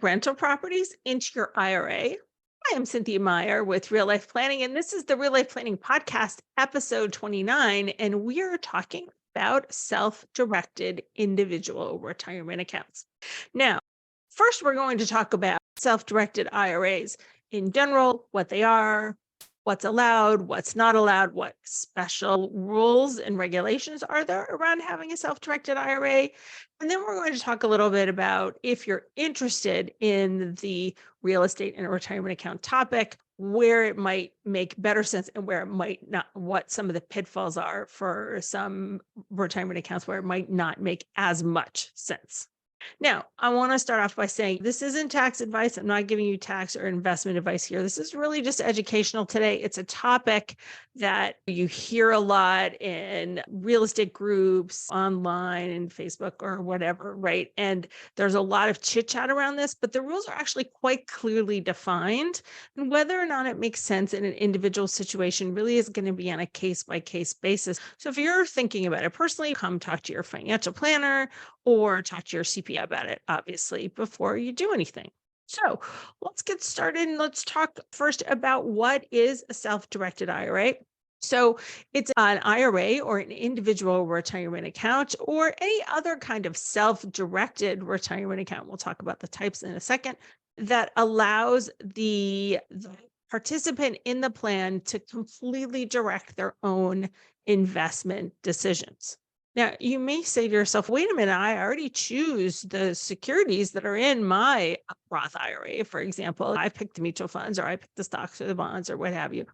rental properties into your IRA? I am Cynthia Meyer with Real Life Planning, and this is the Real Life Planning Podcast, episode 29. And we are talking about self-directed individual retirement accounts. Now, first, we're going to talk about self-directed IRAs in general, what they are, what's allowed, what's not allowed, what special rules and regulations are there around having a self-directed IRA. And then we're going to talk a little bit about, if you're interested in the real estate and retirement account topic, where it might make better sense and where it might not, what some of the pitfalls are for some retirement accounts where it might not make as much sense. Now, I want to start off by saying this isn't tax advice. I'm not giving you tax or investment advice here. This is really just educational today. It's a topic that you hear a lot in real estate groups, online, and Facebook or whatever, right? And there's a lot of chit chat around this, but the rules are actually quite clearly defined. And whether or not it makes sense in an individual situation really is going to be on a case by case basis. So if you're thinking about it personally, come talk to your financial planner or talk to your CPA about it, obviously, before you do anything. So let's get started and let's talk first about what is a self-directed IRA. So it's an IRA or an individual retirement account or any other kind of self-directed retirement account. We'll talk about the types in a second, that allows the participant in the plan to completely direct their own investment decisions. Now, you may say to yourself, wait a minute, I already choose the securities that are in my Roth IRA. For example, I picked the mutual funds or I picked the stocks or the bonds or what have you.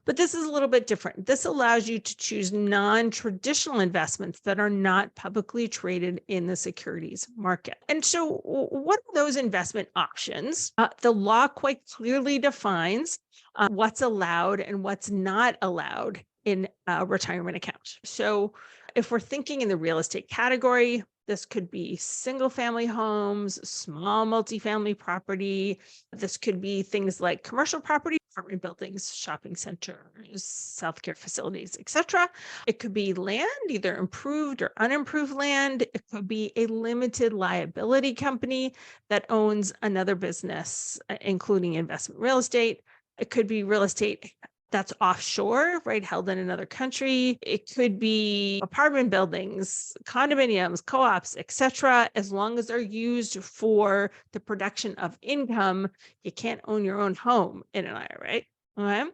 But this is a little bit different. This allows you to choose non-traditional investments that are not publicly traded in the securities market. And so what are those investment options? The law quite clearly defines what's allowed and what's not allowed in a retirement account. So if we're thinking in the real estate category, this could be single family homes, small multifamily property. This could be things like commercial property, apartment buildings, shopping centers, self-care facilities, etc. It could be land, either improved or unimproved land. It could be a limited liability company that owns another business, including investment real estate. It could be real estate that's offshore, right, held in another country. It could be apartment buildings, condominiums, co-ops, etc. As long as they're used for the production of income, you can't own your own home in an IRA. Okay.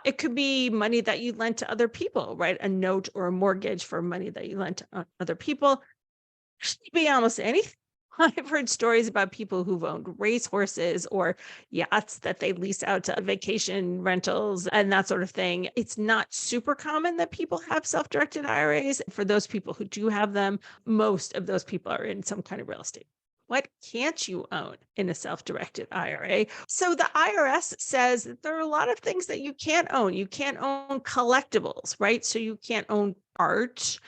It could be money that you lent to other people, right? A note or a mortgage for money that you lent to other people. It could be almost anything. I've heard stories about people who've owned racehorses or yachts that they lease out to vacation rentals and that sort of thing. It's not super common that people have self-directed IRAs. For those people who do have them, most of those people are in some kind of real estate. What can't you own in a self-directed IRA? So the IRS says that there are a lot of things that you can't own. You can't own collectibles, right? So you can't own art,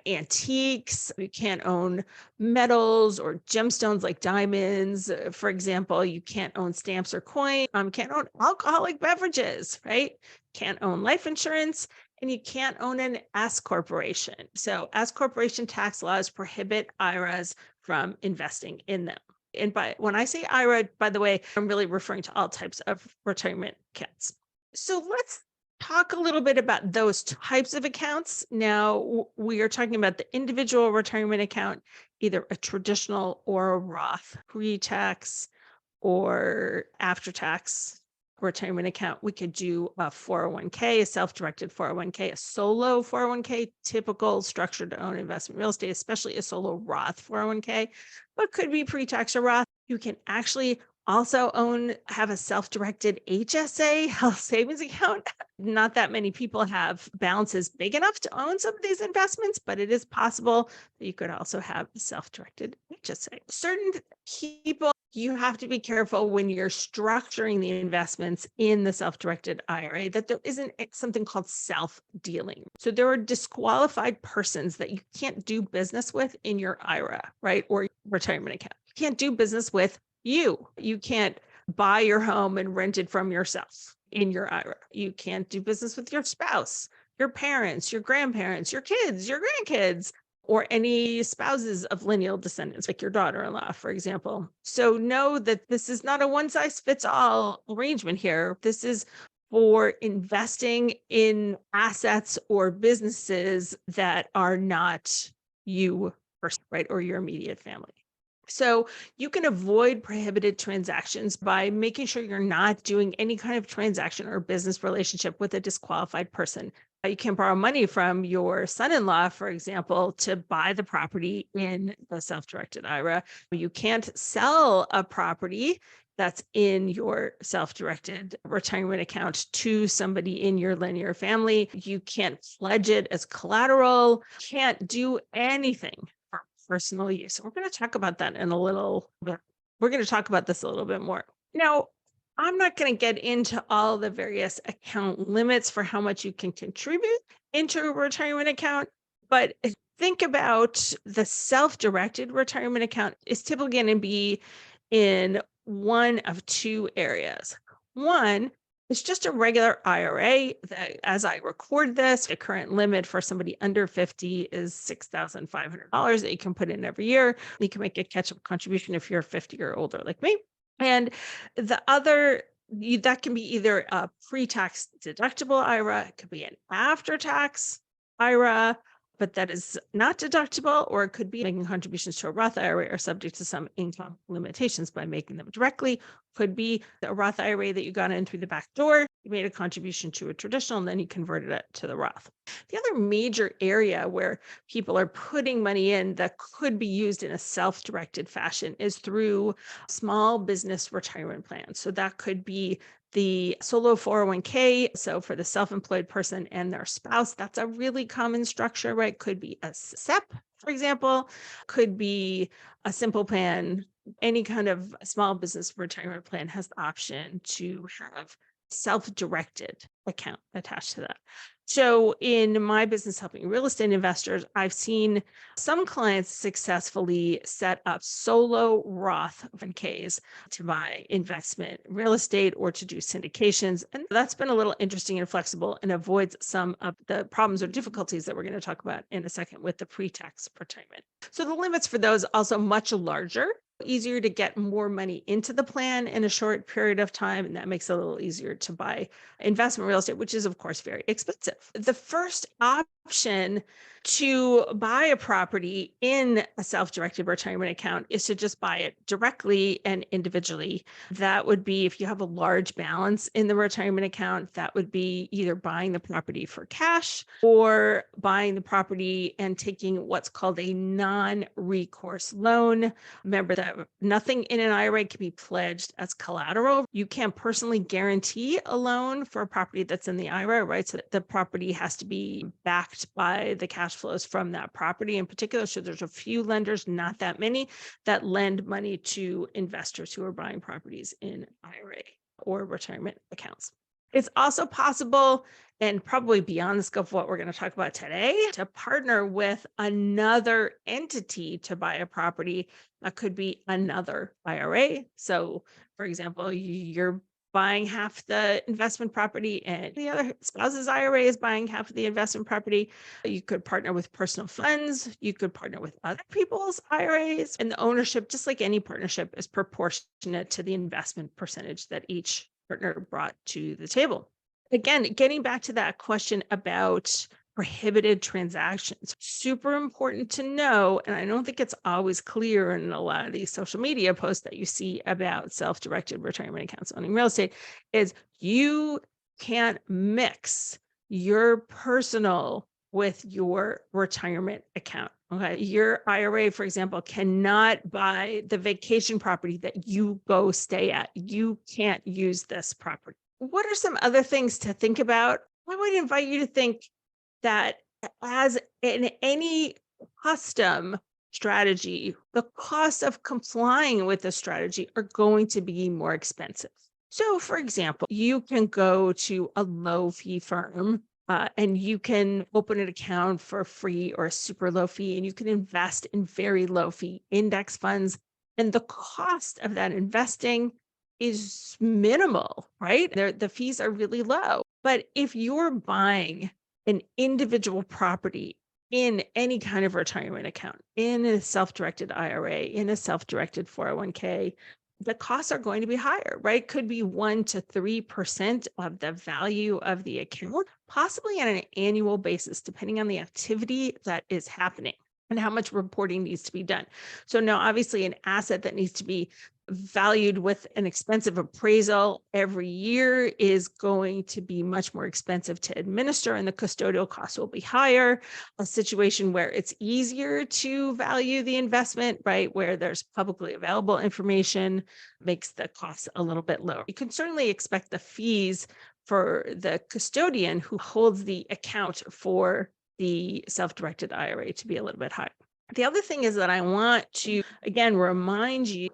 antiques. You can't own metals or gemstones like diamonds. For example, you can't own stamps or coin. Can't own alcoholic beverages, right? Can't own life insurance, and you can't own an S corporation. So S corporation tax laws prohibit IRAs from investing in them. And when I say IRA, by the way, I'm really referring to all types of retirement accounts. So let's talk a little bit about those types of accounts. Now, we are talking about the individual retirement account, either a traditional or a Roth, pre-tax or after-tax retirement account. We could do a 401k, a self-directed 401k, a solo 401k, typical structured to own investment real estate, especially a solo Roth 401k, but could be pre-tax or Roth. You can actually also have a self-directed HSA, health savings account. Not that many people have balances big enough to own some of these investments, but it is possible that you could also have a self-directed HSA. Certain people, you have to be careful when you're structuring the investments in the self-directed IRA that there isn't something called self-dealing. So there are disqualified persons that you can't do business with in your IRA, right? Or retirement account. You can't do business with you. You can't buy your home and rent it from yourself in your IRA. You can't do business with your spouse, your parents, your grandparents, your kids, your grandkids, or any spouses of lineal descendants, like your daughter-in-law, for example. So know that this is not a one-size-fits-all arrangement here. This is for investing in assets or businesses that are not you personally, right, or your immediate family. So you can avoid prohibited transactions by making sure you're not doing any kind of transaction or business relationship with a disqualified person. You can borrow money from your son-in-law, for example, to buy the property in the self-directed IRA. You can't sell a property that's in your self-directed retirement account to somebody in your linear family. You can't pledge it as collateral, can't do anything for personal use. We're going to talk about that in a little bit. We're going to talk about this a little bit more. Now, I'm not going to get into all the various account limits for how much you can contribute into a retirement account, but think about the self-directed retirement account is typically going to be in one of two areas. One is just a regular IRA that, as I record this, the current limit for somebody under 50 is $6,500 that you can put in every year. You can make a catch-up contribution if you're 50 or older like me. And the other, that can be either a pre-tax deductible IRA, it could be an after-tax IRA, but that is not deductible, or it could be making contributions to a Roth IRA are subject to some income limitations by making them directly. Could be a Roth IRA that you got in through the back door, you made a contribution to a traditional, and then you converted it to the Roth. The other major area where people are putting money in that could be used in a self-directed fashion is through small business retirement plans. So that could be the solo 401k. So for the self-employed person and their spouse, that's a really common structure, right? Could be a SEP, for example, could be a simple plan. Any kind of small business retirement plan has the option to have self-directed account attached to that. So in my business helping real estate investors, I've seen some clients successfully set up solo Roth 401ks to buy investment real estate or to do syndications. And that's been a little interesting and flexible and avoids some of the problems or difficulties that we're going to talk about in a second with the pre-tax retirement. So the limits for those also much larger, easier to get more money into the plan in a short period of time. And that makes it a little easier to buy investment real estate, which is, of course, very expensive. The first option to buy a property in a self-directed retirement account is to just buy it directly and individually. That would be if you have a large balance in the retirement account, that would be either buying the property for cash or buying the property and taking what's called a non-recourse loan. Remember that nothing in an IRA can be pledged as collateral. You can't personally guarantee a loan for a property that's in the IRA, right? So the property has to be backed by the cash flows from that property in particular. So there's a few lenders, not that many, that lend money to investors who are buying properties in IRA or retirement accounts. It's also possible, and probably beyond the scope of what we're going to talk about today, to partner with another entity to buy a property. That could be another IRA. So, for example, you're buying half the investment property and the other spouse's IRA is buying half of the investment property. You could partner with personal funds. You could partner with other people's IRAs. And the ownership, just like any partnership, is proportionate to the investment percentage that each partner brought to the table. Again, getting back to that question about prohibited transactions, super important to know, and I don't think it's always clear in a lot of these social media posts that you see about self-directed retirement accounts owning real estate, is you can't mix your personal with your retirement account. Okay. Your IRA, for example, cannot buy the vacation property that you go stay at. You can't use this property. What are some other things to think about? I would invite you to think that as in any custom strategy, the costs of complying with the strategy are going to be more expensive. So, for example, you can go to a low fee firm and you can open an account for free or a super low fee, and you can invest in very low fee index funds. And the cost of that investing is minimal, right? The fees are really low. But if you're buying an individual property in any kind of retirement account, in a self-directed IRA, in a self-directed 401k, the costs are going to be higher, right? Could be 1 to 3% of the value of the account, possibly on an annual basis, depending on the activity that is happening and how much reporting needs to be done. So now, obviously, an asset that needs to be valued with an expensive appraisal every year is going to be much more expensive to administer, and the custodial costs will be higher. A situation where it's easier to value the investment, right, where there's publicly available information, makes the costs a little bit lower. You can certainly expect the fees for the custodian who holds the account for the self-directed IRA to be a little bit higher. The other thing is that I want to, again, remind you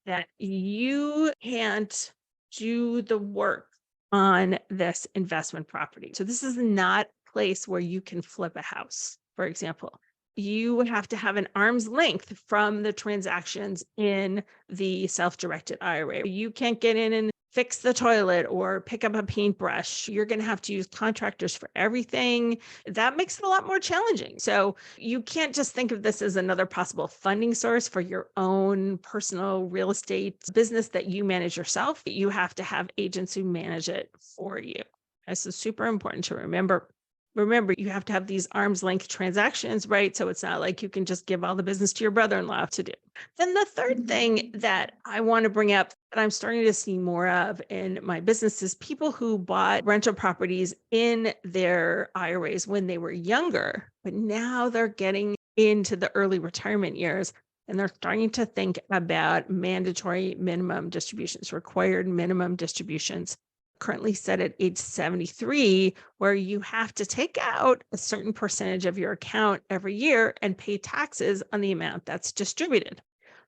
that you can't do the work on this investment property. So this is not a place where you can flip a house, for example. You would have to have an arm's length from the transactions in the self-directed IRA. You can't get in and fix the toilet or pick up a paintbrush. You're going to have to use contractors for everything. That makes it a lot more challenging. So you can't just think of this as another possible funding source for your own personal real estate business that you manage yourself. You have to have agents who manage it for you. This is super important to remember. Remember, you have to have these arm's length transactions, right? So it's not like you can just give all the business to your brother-in-law to do. Then the third thing that I want to bring up that I'm starting to see more of in my business is people who bought rental properties in their IRAs when they were younger, but now they're getting into the early retirement years and they're starting to think about mandatory minimum distributions, required minimum distributions, currently set at age 73, where you have to take out a certain percentage of your account every year and pay taxes on the amount that's distributed.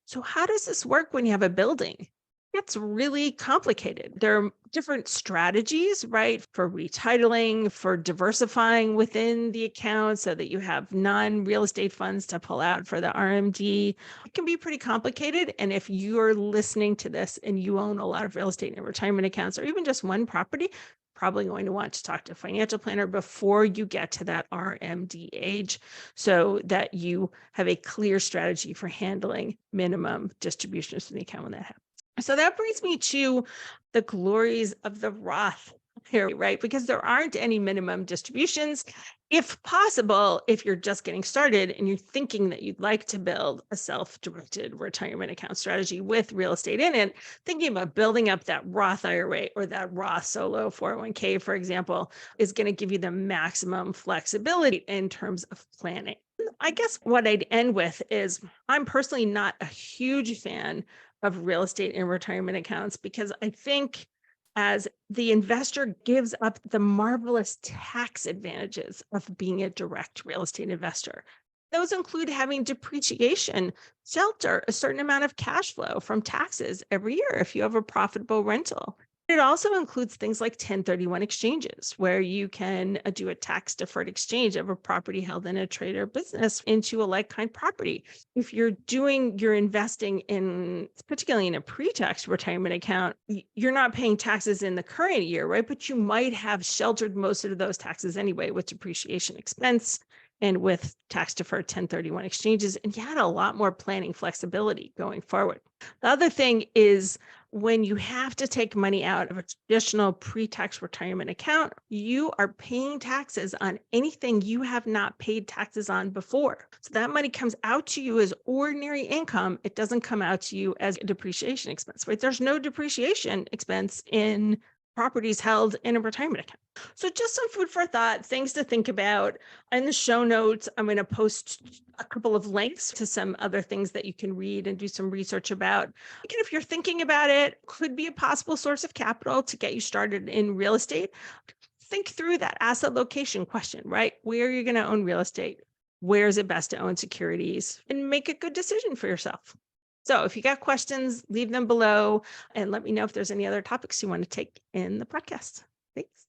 So how does this work when you have a building? It's really complicated. There are different strategies, right, for retitling, for diversifying within the account so that you have non-real estate funds to pull out for the RMD. It can be pretty complicated. And if you're listening to this and you own a lot of real estate and retirement accounts, or even just one property, probably going to want to talk to a financial planner before you get to that RMD age so that you have a clear strategy for handling minimum distributions from the account when that happens. So that brings me to the glories of the Roth here, right? Because there aren't any minimum distributions. If possible, if you're just getting started and you're thinking that you'd like to build a self-directed retirement account strategy with real estate in it, thinking about building up that Roth IRA or that Roth solo 401k, for example, is going to give you the maximum flexibility in terms of planning. I guess what I'd end with is I'm personally not a huge fan of real estate and retirement accounts because I think as the investor gives up the marvelous tax advantages of being a direct real estate investor. Those include having depreciation shelter a certain amount of cash flow from taxes every year if you have a profitable rental. It also includes things like 1031 exchanges, where you can do a tax deferred exchange of a property held in a trade or business into a like-kind property. If you're investing in, particularly in a pre-tax retirement account, you're not paying taxes in the current year, right? But you might have sheltered most of those taxes anyway with depreciation expense and with tax deferred 1031 exchanges, and you had a lot more planning flexibility going forward. The other thing is when you have to take money out of a traditional pre-tax retirement account, you are paying taxes on anything you have not paid taxes on before. So that money comes out to you as ordinary income. It doesn't come out to you as a depreciation expense, right? There's no depreciation expense in properties held in a retirement account. So just some food for thought, things to think about. In the show notes, I'm going to post a couple of links to some other things that you can read and do some research about. Again, if you're thinking about it, could be a possible source of capital to get you started in real estate. Think through that asset location question, right? Where are you going to own real estate? Where is it best to own securities? And make a good decision for yourself. So if you got questions, leave them below and let me know if there's any other topics you want to take in the podcast. Thanks.